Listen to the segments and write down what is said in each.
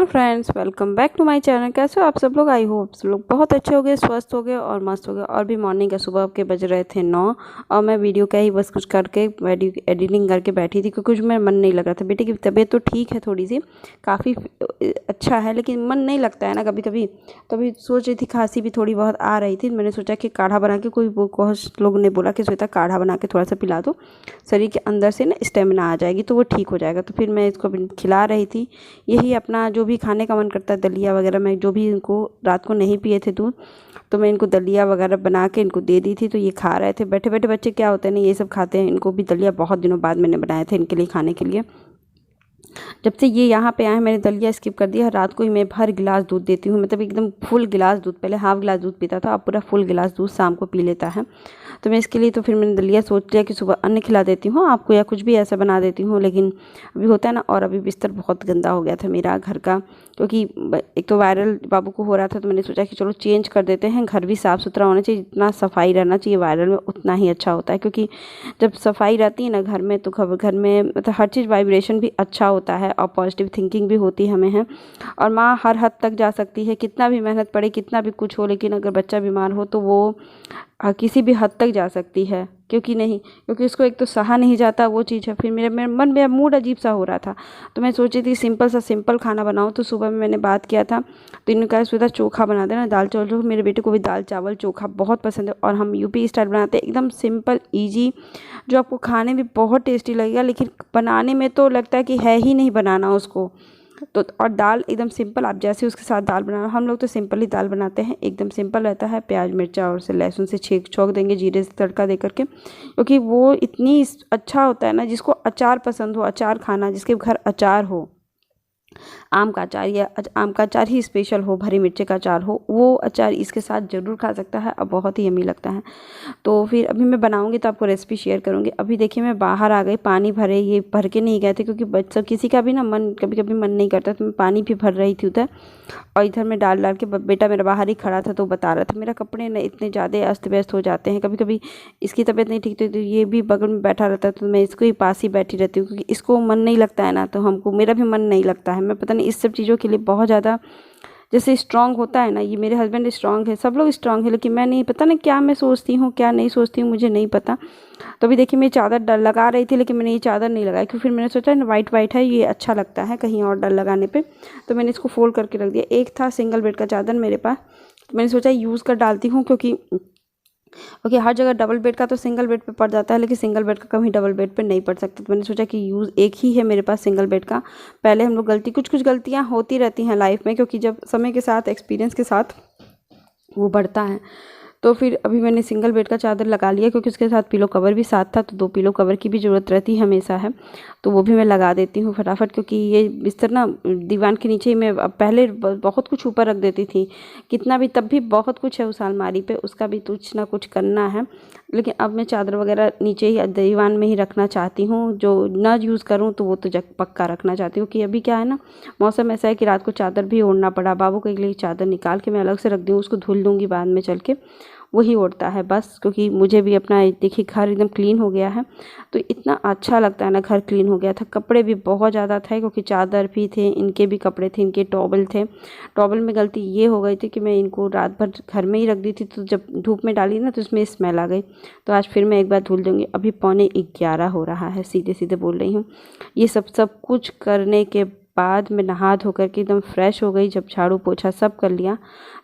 Hello friends, welcome back to my channel. कैसे हो आप सब लोग? आई होप सब लोग बहुत अच्छे हो गए, स्वस्थ हो गए और मस्त हो गए। और भी मॉर्निंग का सुबह के बज रहे थे 9 और मैं वीडियो का ही बस कुछ करके वीडियो एडिटिंग करके बैठी थी क्योंकि कुछ मेरा मन नहीं लग रहा था। बेटे की तबीयत तो ठीक है, थोड़ी सी काफ़ी अच्छा है, लेकिन मन नहीं लगता है ना कभी कभी। तो अभी सोच रही थी, खांसी भी थोड़ी बहुत आ रही थी। मैंने सोचा कि काढ़ा बना के, कोई बहुत लोगों ने बोला कि श्वेता काढ़ा बना के थोड़ा सा पिला दो, शरीर के अंदर से ना स्टेमिना आ जाएगी तो वो ठीक हो जाएगा। तो फिर मैं इसको अभी खिला रही थी। यही अपना जो भी खाने का मन करता है, दलिया वगैरह, मैं जो भी इनको रात को नहीं पिए थे दूध, तो मैं इनको दलिया वगैरह बना के इनको दे दी थी। तो ये खा रहे थे बैठे बैठे। बच्चे क्या होते हैं ना, ये सब खाते हैं। इनको भी दलिया बहुत दिनों बाद मैंने बनाए थे इनके लिए खाने के लिए। जब से ये यहाँ पे आए मैंने दलिया स्किप कर दिया। रात को ही मैं भर गिलास दूध देती हूँ, मतलब एकदम फुल गिलास दूध। पहले हाफ गिलास दूध पीता था, अब पूरा फुल गिलास दूध शाम को पी लेता है। तो मैं इसके लिए तो फिर मैंने दलिया सोच लिया कि सुबह अन्न खिला देती हूँ आपको या कुछ भी ऐसा बना देती हूँ। लेकिन अभी होता है ना, और अभी बिस्तर बहुत गंदा हो गया था मेरा घर का, क्योंकि एक तो वायरल बाबू को हो रहा था। तो मैंने सोचा कि चलो चेंज कर देते हैं, घर भी साफ़ सुथरा होना चाहिए, जितना सफाई रहना चाहिए वायरल में उतना ही अच्छा होता है। क्योंकि जब सफाई रहती है ना घर में, तो घर में मतलब हर चीज़ वाइब्रेशन भी अच्छा होता है और पॉजिटिव थिंकिंग भी होती है हमें है। और माँ हर हद तक जा सकती है, कितना भी मेहनत पड़े, कितना भी कुछ हो, लेकिन अगर बच्चा बीमार हो तो वो किसी भी हद तक जा सकती है। क्योंकि नहीं, क्योंकि उसको एक तो सहा नहीं जाता वो चीज़ है। फिर मेरे मन में मूड अजीब सा हो रहा था, तो मैं सोची थी सिंपल खाना बनाऊँ। तो सुबह में मैंने बात किया था, तो इन्होंने कहा सुधा चोखा बना देना, दाल चावल। जो मेरे बेटे को भी दाल चावल चोखा बहुत पसंद है, और हम यूपी स्टाइल बनाते हैं, एकदम सिंपल ईजी, जो आपको खाने में बहुत टेस्टी लगेगा, लेकिन बनाने में तो लगता है कि है ही नहीं बनाना उसको। तो और दाल एकदम सिंपल, आप जैसे उसके साथ दाल बनाना, हम लोग तो सिंपल ही दाल बनाते हैं, एकदम सिंपल रहता है। प्याज मिर्चा और से लहसुन से छौंक देंगे, जीरे से तड़का दे करके, क्योंकि वो इतनी अच्छा होता है ना। जिसको अचार पसंद हो, अचार खाना, जिसके घर अचार हो, आम का अचार या आम का अचार ही स्पेशल हो, भरी मिर्ची का अचार हो, वो अचार इसके साथ ज़रूर खा सकता है और बहुत ही यम्मी लगता है। तो फिर अभी मैं बनाऊंगी तो आपको रेसिपी शेयर करूंगी। अभी देखिए मैं बाहर आ गई, पानी भरे, ये भर के नहीं गए थे क्योंकि बच्चा किसी का भी ना मन कभी कभी मन नहीं करता, तो मैं पानी भी भर रही थी उधर। और इधर में डाल डाल के बेटा मेरा बाहर ही खड़ा था, तो बता रहा था मेरा कपड़े ना इतने ज़्यादा अस्त व्यस्त हो जाते हैं। कभी कभी इसकी तबीयत नहीं ठीक थी तो ये भी बगल में बैठा रहता है, तो मैं इसको ही पास ही बैठी रहती हूँ, क्योंकि इसको मन नहीं लगता है ना, तो हमको, मेरा भी मन नहीं लगता है। मैं पता नहीं इस सब चीज़ों के लिए बहुत ज़्यादा जैसे स्ट्रांग होता है ना, ये मेरे हस्बैंड स्ट्रांग है, सब लोग स्ट्रांग है, लेकिन मैं नहीं, पता नहीं क्या मैं सोचती हूँ क्या नहीं सोचती हूँ, मुझे नहीं पता। तो अभी देखिए मैं चादर डर लगा रही थी, लेकिन मैंने ये चादर नहीं लगाई, क्योंकि फिर मैंने सोचा ना वाइट वाइट है, ये अच्छा लगता है कहीं और डर लगाने पे। तो मैंने इसको फोल्ड करके रख दिया। एक था सिंगल बेड का चादर मेरे पास, तो मैंने सोचा यूज़ कर डालती हूँ, क्योंकि हर जगह डबल बेड का तो सिंगल बेड पे पड़ जाता है, लेकिन सिंगल बेड का कहीं डबल बेड पे नहीं पड़ सकता। तो मैंने सोचा कि यूज़ एक ही है मेरे पास सिंगल बेड का। पहले हम लोग कुछ गलतियाँ होती रहती हैं लाइफ में, क्योंकि जब समय के साथ, एक्सपीरियंस के साथ वो बढ़ता है। तो फिर अभी मैंने सिंगल बेड का चादर लगा लिया, क्योंकि उसके साथ पिलो कवर भी साथ था, तो 2 पिलो कवर की भी ज़रूरत रहती है हमेशा है। तो वो भी मैं लगा देती हूँ फटाफट, क्योंकि ये बिस्तर ना दीवान के नीचे ही मैं पहले बहुत कुछ ऊपर रख देती थी, कितना भी, तब भी बहुत कुछ है उस अलमारी पे, उसका भी कुछ ना कुछ करना है। लेकिन अब मैं चादर वगैरह नीचे ही दीवान में ही रखना चाहती हूँ, जो ना यूज़ करूँ तो वो तो पक्का रखना चाहती हूँ। कि अभी क्या है ना, मौसम ऐसा है कि रात को चादर भी ओढ़ना पड़ा। बाबू के लिए चादर निकाल के मैं अलग से रख दूँ, उसको धुल दूँगी बाद में चल के, वही ओढ़ता है बस। क्योंकि मुझे भी अपना, देखिए घर एकदम क्लीन हो गया है, तो इतना अच्छा लगता है ना, घर क्लीन हो गया था। कपड़े भी बहुत ज़्यादा थे, क्योंकि चादर भी थे, इनके भी कपड़े थे, इनके टॉवल थे। टॉवल में गलती ये हो गई थी कि मैं इनको रात भर घर में ही रख दी थी, तो जब धूप में डाली ना तो उसमें स्मेल आ गई। तो आज फिर मैं एक बार धुल दूँगी। अभी 11:15 हो रहा है, सीधे सीधे बोल रही हूँ। ये सब कुछ करने के बाद मैं नहा धो करके एकदम फ्रेश हो गई। जब झाड़ू पोछा सब कर लिया,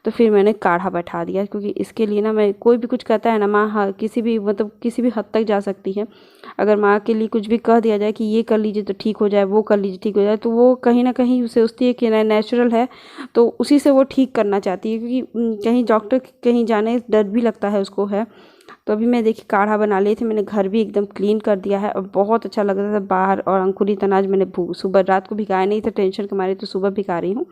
तो फिर मैंने काढ़ा बैठा दिया, क्योंकि इसके लिए ना, मैं, कोई भी कुछ कहता है ना, माँ किसी भी, मतलब किसी भी हद तक जा सकती है। अगर माँ के लिए कुछ भी कह दिया जाए कि ये कर लीजिए तो ठीक हो जाए, वो कर लीजिए ठीक हो जाए, तो वो कहीं ना कहीं उसे सोचती है कि नेचुरल है, तो उसी से वो ठीक करना चाहती है। क्योंकि कहीं डॉक्टर कहीं जाने डर भी लगता है उसको है। तो अभी मैं देखिए काढ़ा बना लिए थे, मैंने घर भी एकदम क्लीन कर दिया है, और बहुत अच्छा लग रहा था बाहर। और अंकुरित अनाज मैंने सुबह, रात को भिगाया नहीं था टेंशन के मारे, तो सुबह भिगा रही हूँ,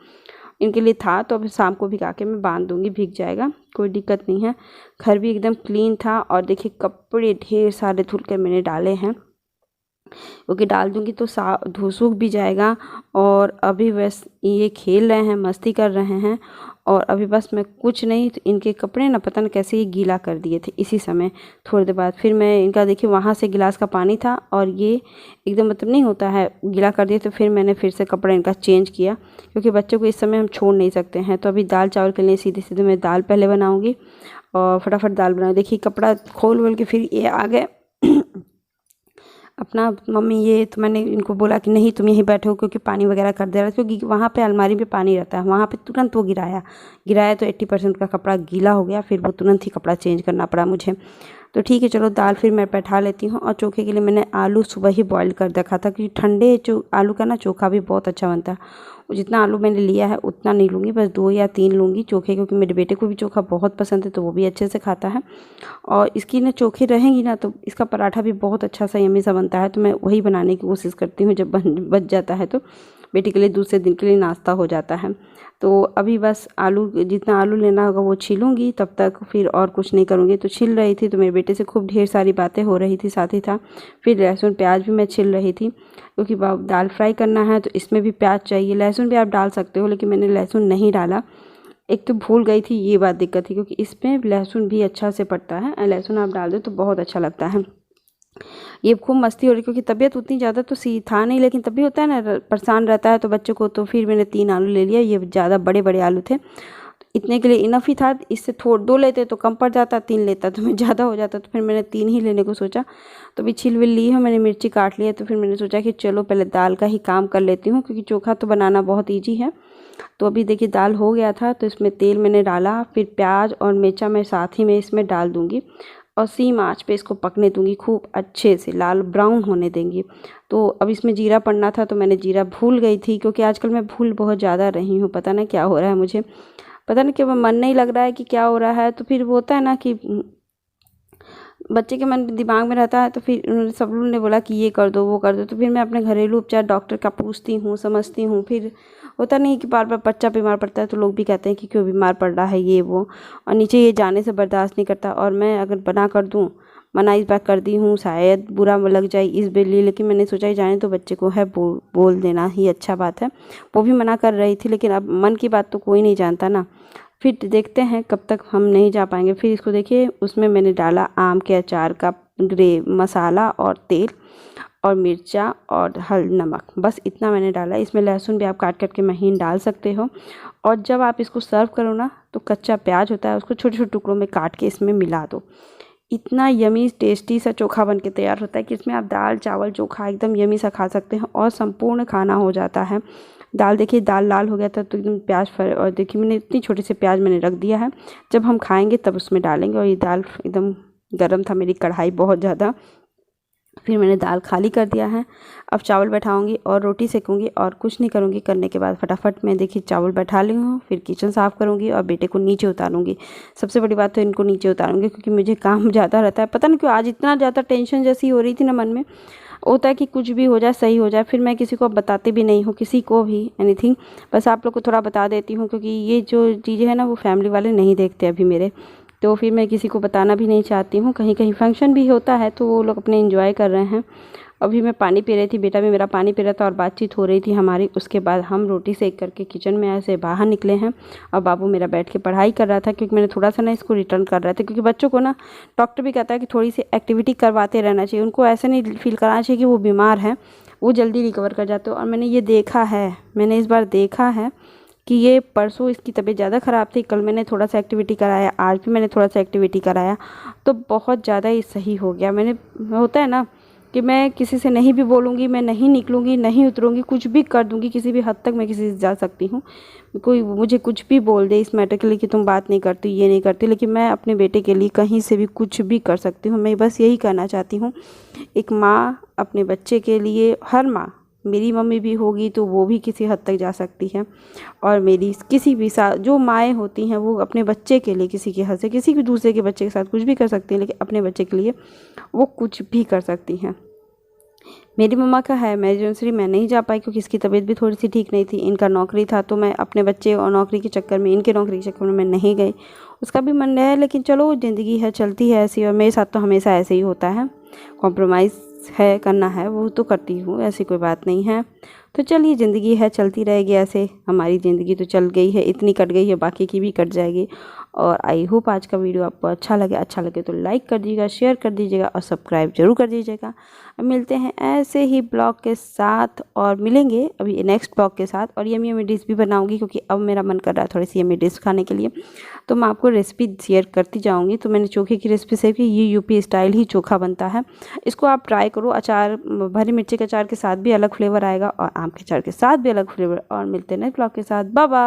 इनके लिए था। तो अभी शाम को भिगा के मैं बांध दूंगी, भीग जाएगा, कोई दिक्कत नहीं है। घर भी एकदम क्लीन था। और देखिए कपड़े ढेर सारे धुल कर मैंने डाले हैं, क्योंकि डाल दूँगी तो सूख भी जाएगा। और अभी बस ये खेल रहे हैं, मस्ती कर रहे हैं। और अभी बस मैं कुछ नहीं, तो इनके कपड़े ना पता नहीं कैसे ये गीला कर दिए थे इसी समय। थोड़ी देर बाद फिर मैं इनका देखिए वहाँ से गिलास का पानी था और ये एकदम मतलब नहीं होता है, गीला कर दिए। तो फिर मैंने फिर से कपड़ा इनका चेंज किया, क्योंकि बच्चों को इस समय हम छोड़ नहीं सकते हैं। तो अभी दाल चावल के लिए सीधे सीधे मैं दाल पहले बनाऊँगी और फटाफट दाल बनाऊँ। देखिए कपड़ा खोल वोल के फिर ये आ गए अपना, मम्मी ये तो मैंने इनको बोला कि नहीं तुम यहीं बैठो, क्योंकि पानी वगैरह कर दे रहा था, क्योंकि वहाँ पे अलमारी में पानी रहता है। वहाँ पे तुरंत वो गिराया तो 80% का कपड़ा गीला हो गया। फिर वो तुरंत ही कपड़ा चेंज करना पड़ा मुझे। तो ठीक है चलो दाल फिर मैं बैठा लेती हूँ। और चोखे के लिए मैंने आलू सुबह ही बॉईल कर रखा था, क्योंकि ठंडे आलू का ना चोखा भी बहुत अच्छा बनता है। जितना आलू मैंने लिया है उतना नहीं लूँगी, बस 2 या 3 लूँगी चोखे, क्योंकि मेरे बेटे को भी चोखा बहुत पसंद है, तो वो भी अच्छे से खाता है। और इसकी ना चोखे रहेंगी ना तो इसका पराठा भी बहुत अच्छा सा यम्मी सा बनता है। तो मैं वही बनाने की कोशिश करती हूँ, जब बच जाता है तो बेटे के लिए दूसरे दिन के लिए नाश्ता हो जाता है। तो अभी बस आलू, जितना आलू लेना होगा वो छीलूँगी, तब तक फिर और कुछ नहीं करूँगी। तो छील रही थी तो मेरे बेटे से खूब ढेर सारी बातें हो रही थी, साथ ही था फिर लहसुन प्याज भी मैं छील रही थी, क्योंकि दाल फ्राई करना है तो इसमें भी प्याज चाहिए। लहसुन भी आप डाल सकते हो, लेकिन मैंने लहसुन नहीं डाला। एक तो भूल गई थी, ये बात दिक्कत थी, क्योंकि इसमें लहसुन भी अच्छा से पड़ता है। लहसुन आप डाल दो तो बहुत अच्छा लगता है। ये खूब मस्ती हो रही, क्योंकि तबीयत उतनी ज़्यादा तो सी था नहीं, लेकिन तब भी होता है ना, परेशान रहता है तो बच्चों को। तो फिर मैंने 3 आलू ले लिया, ये ज़्यादा बड़े बड़े आलू थे, इतने के लिए इनफ ही था। इससे 2 लेते तो कम पड़ जाता, 3 लेता तो मैं ज़्यादा हो जाता। तो फिर मैंने 3 ही लेने को सोचा। तो अभी छील विल ली है, मैंने मिर्ची काट ली है। तो फिर मैंने सोचा कि चलो पहले दाल का ही काम कर लेती हूँ, क्योंकि चोखा तो बनाना बहुत ईजी है। तो अभी देखिए दाल हो गया था, तो इसमें तेल मैंने डाला, फिर प्याज और मिर्चा मैं साथ ही में इसमें डाल दूँगी और सेम आँच पे इसको पकने दूँगी, खूब अच्छे से लाल ब्राउन होने देंगी। तो अब इसमें जीरा पड़ना था, तो मैंने जीरा भूल गई थी, क्योंकि आजकल मैं भूल बहुत ज़्यादा रही हूँ। पता ना क्या हो रहा है मुझे, पता नहीं क्यों मन नहीं लग रहा है कि क्या हो रहा है। तो फिर वो होता है ना कि बच्चे के मन दिमाग में रहता है, तो फिर उन्होंने सब लोगों ने बोला कि ये कर दो वो कर दो। तो फिर मैं अपने घरेलू उपचार डॉक्टर का पूछती हूँ, समझती हूँ। फिर होता नहीं कि बार बार बच्चा बीमार पड़ता है तो लोग भी कहते हैं कि क्यों बीमार पड़ रहा है ये वो, और नीचे ये जाने से बर्दाश्त नहीं करता। और मैं अगर मना कर दूँ, मना इस बार कर दी हूँ, शायद बुरा लग जाए इस लिए, लेकिन मैंने सोचा ही जाने तो बच्चे को है, बोल देना ही अच्छा बात है। वो भी मना कर रही थी, लेकिन अब मन की बात तो कोई नहीं जानता ना। फिर देखते हैं कब तक हम नहीं जा पाएंगे। फिर इसको देखिए, उसमें मैंने डाला आम के अचार का मसाला और तेल और मिर्चा और नमक, बस इतना मैंने डाला। इसमें लहसुन भी आप काट काट के महीन डाल सकते हो। और जब आप इसको सर्व करो ना, तो कच्चा प्याज होता है, उसको छोटे छोटे टुकड़ों में काट के इसमें मिला दो। इतना यमी टेस्टी सा चोखा बन के तैयार होता है कि इसमें आप दाल चावल चोखा एकदम यमी सा खा सकते हैं और संपूर्ण खाना हो जाता है। दाल देखिए, दाल लाल हो गया था तो एकदम प्याज और देखिए मैंने इतनी छोटी से प्याज मैंने रख दिया है, जब हम खाएंगे तब उसमें डालेंगे। और ये दाल एकदम गर्म था, मेरी कढ़ाई बहुत ज़्यादा। फिर मैंने दाल खाली कर दिया है। अब चावल बैठाऊंगी और रोटी सेकूंगी और कुछ नहीं करूंगी। करने के बाद फटाफट मैं देखिए चावल बैठा ली हूँ, फिर किचन साफ़ करूंगी और बेटे को नीचे उतारूंगी। सबसे बड़ी बात तो इनको नीचे उतारूंगी, क्योंकि मुझे काम ज़्यादा रहता है। पता नहीं क्यों आज इतना ज़्यादा टेंशन जैसी हो रही थी ना मन में, होता है कि कुछ भी हो जाए, सही हो जाए। फिर मैं किसी को बताती भी नहीं हूँ, किसी को भी एनीथिंग, बस आप लोग को थोड़ा बता देती हूँ, क्योंकि ये जो चीज़ें हैं ना वो फैमिली वाले नहीं देखते अभी मेरे। तो फिर मैं किसी को बताना भी नहीं चाहती हूँ। कहीं कहीं फंक्शन भी होता है तो वो लोग अपने एंजॉय कर रहे हैं। अभी मैं पानी पी रही थी, बेटा भी मेरा पानी पी रहा था और बातचीत हो रही थी हमारी। उसके बाद हम रोटी सेक करके किचन में ऐसे बाहर निकले हैं और बाबू मेरा बैठ के पढ़ाई कर रहा था, क्योंकि मैंने थोड़ा सा ना इसको रिटर्न कर रहा था। क्योंकि बच्चों को ना डॉक्टर भी कहता है कि थोड़ी सी एक्टिविटी करवाते रहना चाहिए, उनको ऐसा नहीं फील कराना चाहिए कि वो बीमार है, वो जल्दी रिकवर कर जाते हो। और मैंने ये देखा है, मैंने इस बार देखा है कि ये परसों इसकी तबीयत ज़्यादा ख़राब थी, कल मैंने थोड़ा सा एक्टिविटी कराया, आज भी मैंने थोड़ा सा एक्टिविटी कराया, तो बहुत ज़्यादा ये सही हो गया। मैंने, होता है ना कि मैं किसी से नहीं भी बोलूँगी, मैं नहीं निकलूँगी, नहीं उतरूँगी, कुछ भी कर दूँगी, किसी भी हद तक मैं किसी से जा सकती हूँ। कोई मुझे कुछ भी बोल दे इस मैटर के लिए कि तुम बात नहीं करती, ये नहीं करती, लेकिन मैं अपने बेटे के लिए कहीं से भी कुछ भी कर सकती हूँ। मैं बस यही कहना चाहती हूँ, एक माँ अपने बच्चे के लिए, हर माँ, मेरी मम्मी भी होगी तो वो भी किसी हद तक जा सकती है, और मेरी किसी भी साथ जो माएँ होती हैं वो अपने बच्चे के लिए किसी की हद से, किसी भी दूसरे के बच्चे के साथ कुछ भी कर सकती हैं, लेकिन अपने बच्चे के लिए वो कुछ भी कर सकती हैं। मेरी मम्मा का है इमरजेंसी, मैं नहीं जा पाई क्योंकि इसकी तबीयत भी थोड़ी सी ठीक नहीं थी, इनका नौकरी था, तो मैं अपने बच्चे और नौकरी के चक्कर में, इनके नौकरी के चक्कर में मैं नहीं गई। उसका भी मन है, लेकिन चलो ज़िंदगी है, चलती है ऐसी, और मेरे साथ तो हमेशा ऐसे ही होता है। कॉम्प्रोमाइज़ है करना है वो तो करती हूँ, ऐसी कोई बात नहीं है। तो चलिए, ज़िंदगी है, चलती रहेगी ऐसे। हमारी ज़िंदगी तो चल गई है, इतनी कट गई है, बाकी की भी कट जाएगी। और आई होप आज का वीडियो आपको अच्छा लगे तो लाइक कर दीजिएगा, शेयर कर दीजिएगा और सब्सक्राइब जरूर कर दीजिएगा। मिलते हैं ऐसे ही ब्लॉग के साथ और मिलेंगे अभी नेक्स्ट ब्लॉग के साथ। और यमी यमी डिश भी बनाऊंगी क्योंकि अब मेरा मन कर रहा है थोड़ी सी यमी डिश खाने के लिए, तो मैं आपको रेसिपी शेयर करती जाऊंगी। तो मैंने चोखे की रेसिपी शेयर की, ये यूपी स्टाइल ही चोखा बनता है, इसको आप ट्राई करो। अचार, हरी मिर्ची के अचार के साथ भी अलग फ्लेवर आएगा और आम के अचार के साथ भी अलग फ्लेवर। और मिलते हैं नेक्स्ट ब्लॉग के साथ। Bye bye.